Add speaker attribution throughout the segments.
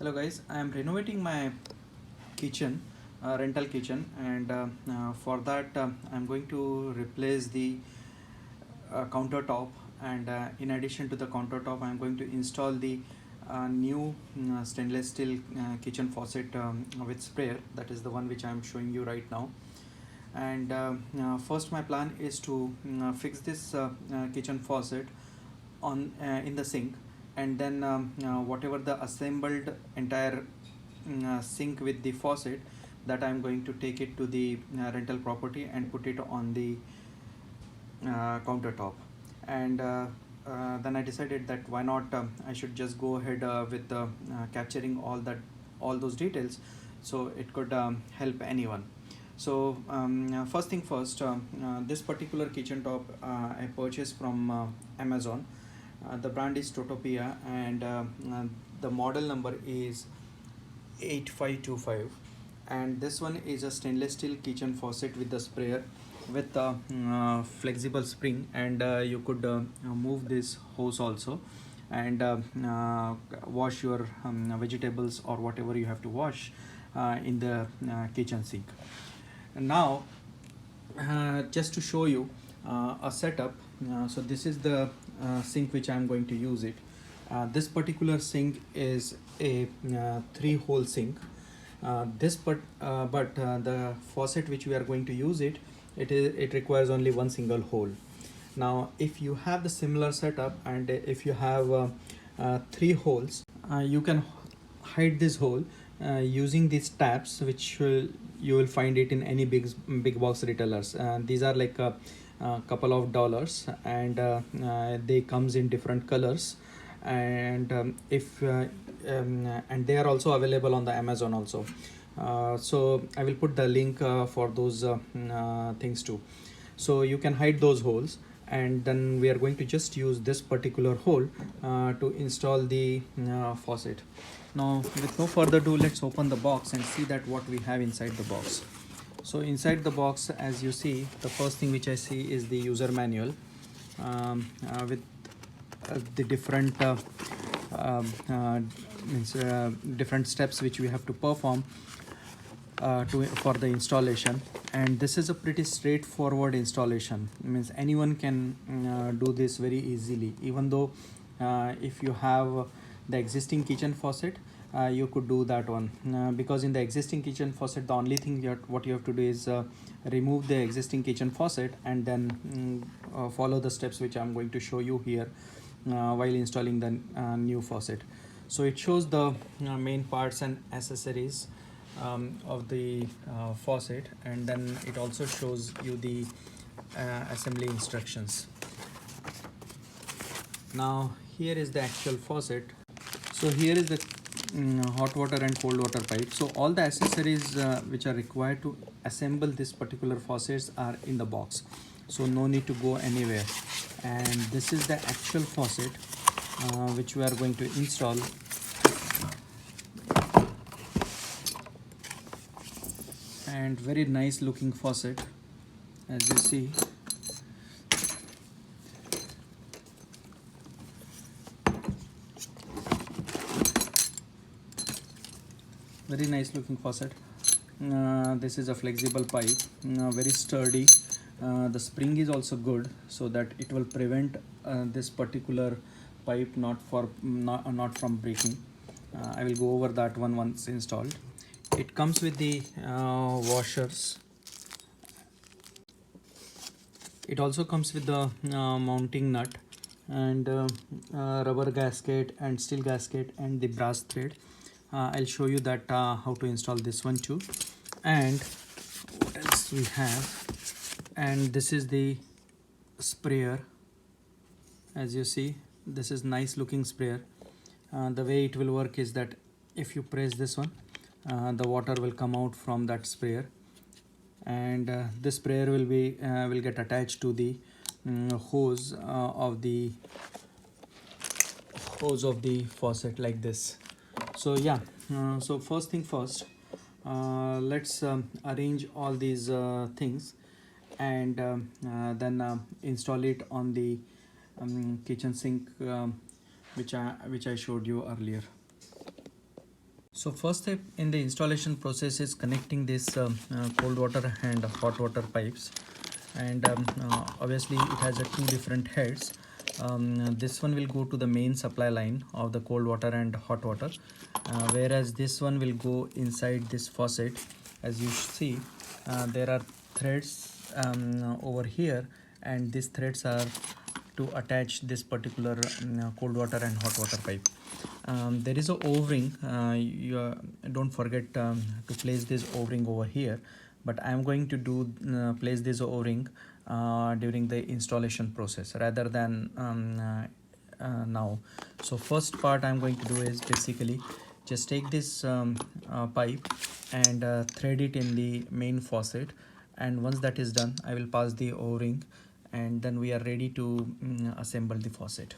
Speaker 1: Hello guys, I am renovating my kitchen, rental kitchen, and for that I'm going to replace the countertop, and in addition to the countertop I'm going to install the new stainless steel kitchen faucet with sprayer. That is the one which I am showing you right now. And first my plan is to fix this kitchen faucet on in the sink, and then whatever the assembled entire sink with the faucet, that I'm going to take it to the rental property and put it on the countertop. And then I decided that why not, I should just go ahead with capturing all those details, so it could help anyone. So first thing first, this particular kitchen top I purchased from Amazon. The brand is TotoPia, and the model number is 8525. And this one is a stainless steel kitchen faucet with the sprayer with a flexible spring, and you could move this hose also, and wash your vegetables or whatever you have to wash in the kitchen sink. And now just to show you a setup, so this is the sink which I am going to use it. This particular sink is a 3-hole sink. But the faucet which we are going to use it requires only one single hole. Now if you have the similar setup, and if you have 3 holes, you can hide this hole using these tabs, which you will find it in any big box retailers. These are like a couple of dollars, and they comes in different colors, and and they are also available on the Amazon also. So I will put the link for those things too. So you can hide those holes, and then we are going to just use this particular hole to install the faucet. Now with no further ado, let's open the box and see that what we have inside the box. So inside the box, as you see, the first thing which I see is the user manual with the different different steps which we have to perform for the installation. And this is a pretty straightforward installation. Means anyone can do this very easily, even though if you have the existing kitchen faucet, you could do that one, because in the existing kitchen faucet, the only thing what you have to do is remove the existing kitchen faucet, and then follow the steps which I'm going to show you here while installing the new faucet. So it shows the main parts and accessories of the faucet, and then it also shows you the assembly instructions. Now here is the actual faucet. So here is the hot water and cold water pipe. So all the accessories which are required to assemble this particular faucets are in the box, so no need to go anywhere. And this is the actual faucet which we are going to install. And very nice looking faucet, as you see. Very nice looking faucet. This is a flexible pipe, very sturdy. The spring is also good, so that it will prevent this particular pipe not from breaking. I will go over that one once installed. It comes with the washers. It also comes with the mounting nut, and rubber gasket and steel gasket and the brass thread. I'll show you that how to install this one too. And what else we have? And this is the sprayer. As you see, this is nice looking sprayer. The way it will work is that if you press this one, the water will come out from that sprayer, and this sprayer will get attached to the hose of the faucet like this. So yeah, so first thing first, let's arrange all these things, and then install it on the kitchen sink which I showed you earlier. So first step in the installation process is connecting this cold water and hot water pipes, and obviously it has two different heads. This one will go to the main supply line of the cold water and hot water, whereas this one will go inside this faucet. As you see, there are threads over here, and these threads are to attach this particular cold water and hot water pipe. There is a o-ring. Don't forget to place this o-ring over here, but I am going to place this o-ring during the installation process rather than now. So first part I'm going to do is basically just take this pipe and thread it in the main faucet, and once that is done I will pass the o-ring, and then we are ready to assemble the faucet.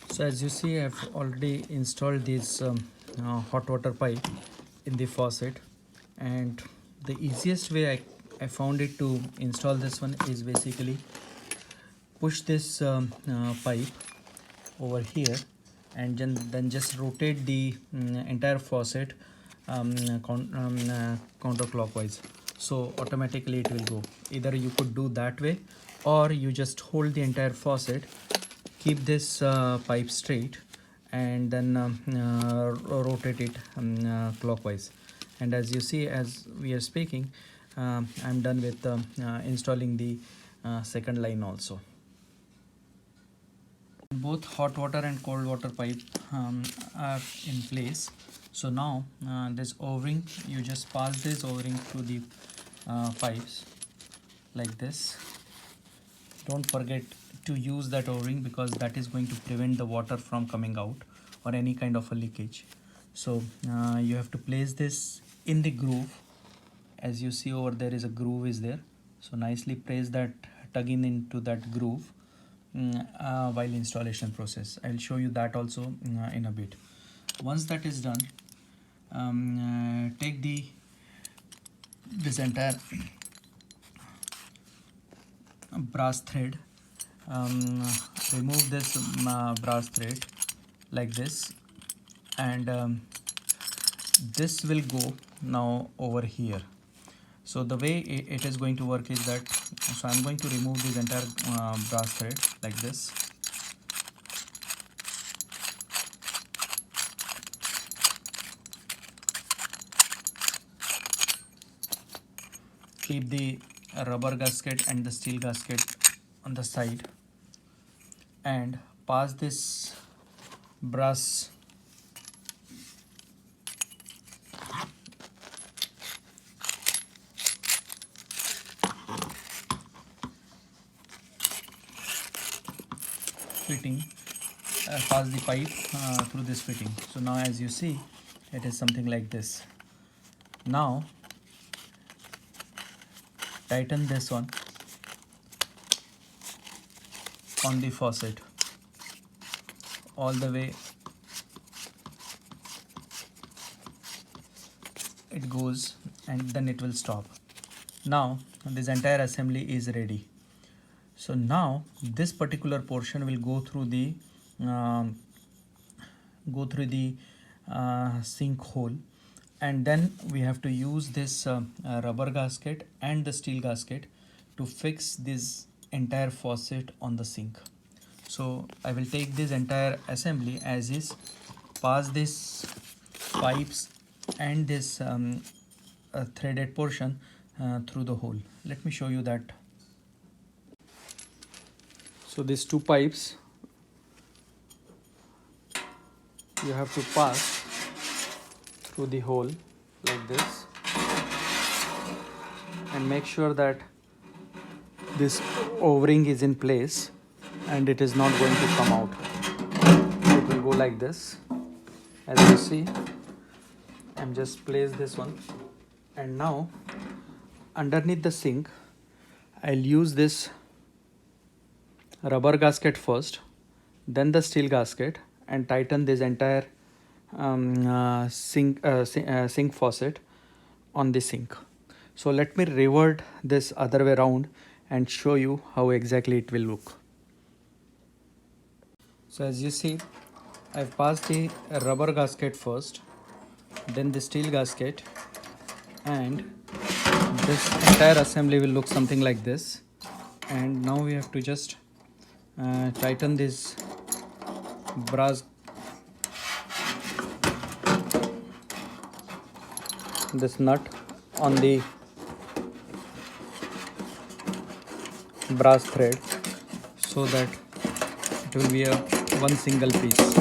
Speaker 1: So as you see, I've already installed this hot water pipe in the faucet, and the easiest way I found it to install this one is basically push this pipe over here, and then just rotate the entire faucet counterclockwise, so automatically it will go. Either you could do that way, or you just hold the entire faucet, keep this pipe straight, and then rotate it clockwise. And as you see, as we are speaking, I'm done with installing the second line also. Both hot water and cold water pipe are in place. So now this o-ring, you just pass this o-ring through the pipes like this. Don't forget to use that o-ring, because that is going to prevent the water from coming out or any kind of a leakage. So you have to place this in the groove. As you see over there is a groove is there, so nicely place that, tug in into that groove while installation process. I'll show you that also in a bit. Once that is done, take this entire brass thread, remove this brass thread like this, and this will go now over here. So the way it is going to work is that, so I'm going to remove this entire brass thread like this. Keep the rubber gasket and the steel gasket on the side, and pass this brass fitting, pass the pipe through this fitting. So now as you see, it is something like this. Now tighten this one on the faucet all the way it goes, and then it will stop. Now this entire assembly is ready. So now this particular portion will go through the sink hole, and then we have to use this rubber gasket and the steel gasket to fix this entire faucet on the sink. So I will take this entire assembly as is, pass this pipes and this threaded portion through the hole. Let me show you that. So these two pipes you have to pass through the hole like this, and make sure that this o-ring is in place and it is not going to come out. It will go like this. As you see, I'm just place this one, and now underneath the sink I'll use this rubber gasket first, then the steel gasket, and tighten this entire sink faucet on the sink. So let me revert this other way around and show you how exactly it will look. So as you see, I've passed the rubber gasket first, then the steel gasket, and this entire assembly will look something like this. And now we have to just tighten this brass, this nut on the brass thread, so that it will be a one single piece.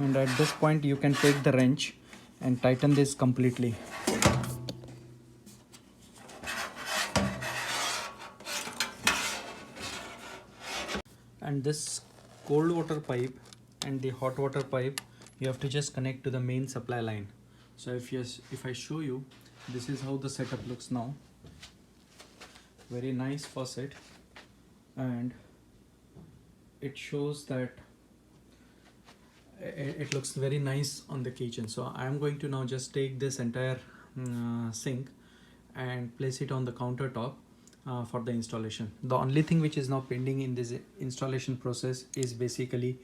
Speaker 1: And at this point you can take the wrench and tighten this completely. And this cold water pipe and the hot water pipe, you have to just connect to the main supply line. So if I show you, this is how the setup looks now. Very nice faucet, and it shows that it looks very nice on the kitchen. So I am going to now just take this entire sink and place it on the countertop for the installation. The only thing which is now pending in this installation process is basically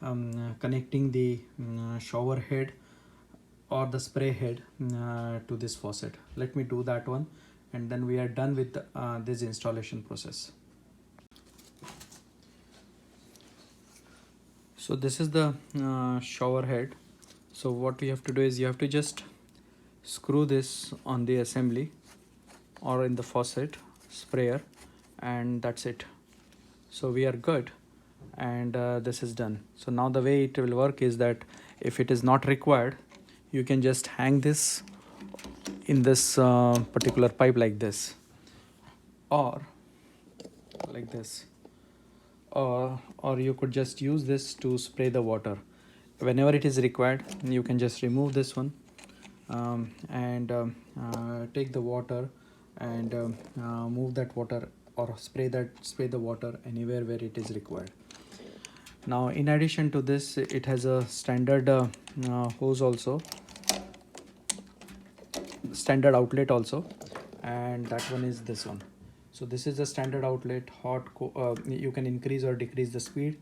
Speaker 1: connecting the shower head or the spray head to this faucet. Let me do that one, and then we are done with this installation process. So this is the shower head. So what we have to do is you have to just screw this on the assembly or in the faucet sprayer, and that's it. So we are good, and this is done. So now the way it will work is that if it is not required, you can just hang this in this particular pipe like this, or like this, or you could just use this to spray the water. Whenever it is required, you can just remove this one and take the water and move that water, or spray the water anywhere where it is required. Now in addition to this, it has a standard hose also, standard outlet also, and that one is this one. So this is the standard outlet. You can increase or decrease the speed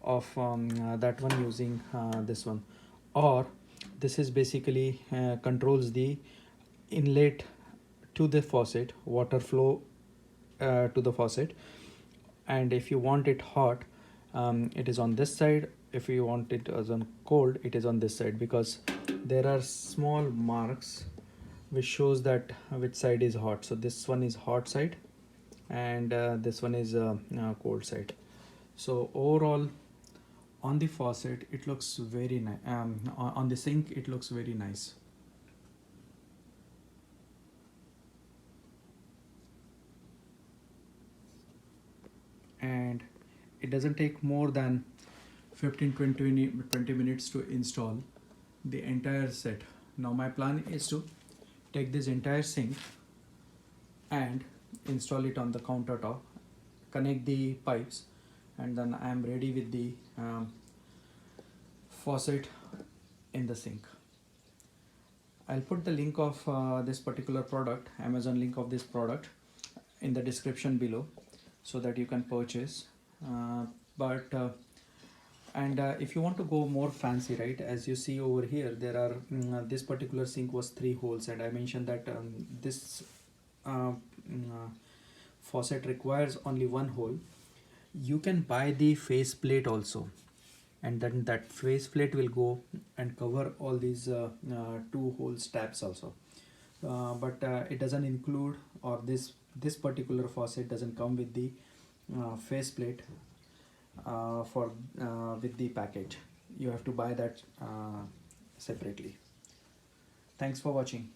Speaker 1: of that one using this one, or this is basically controls the inlet to the faucet, water flow to the faucet. And if you want it hot, it is on this side. If you want it as on cold, it is on this side, because there are small marks which shows that which side is hot. So this one is hot side, and this one is cold side. So overall, on the faucet it looks very nice. On the sink it looks very nice. And it doesn't take more than 15-20 minutes to install the entire set. Now my plan is to take this entire sink and install it on the countertop, connect the pipes, and then I am ready with the faucet in the sink. I'll put the link of this particular product, Amazon link of this product, in the description below, so that you can purchase. If you want to go more fancy, right, as you see over here, there are this particular sink was 3 holes, and I mentioned that this faucet requires only 1 hole. You can buy the face plate also, and then that face plate will go and cover all these 2 holes tabs also. But it doesn't include, or this particular faucet doesn't come with the face plate with the package. You have to buy that separately. Thanks for watching.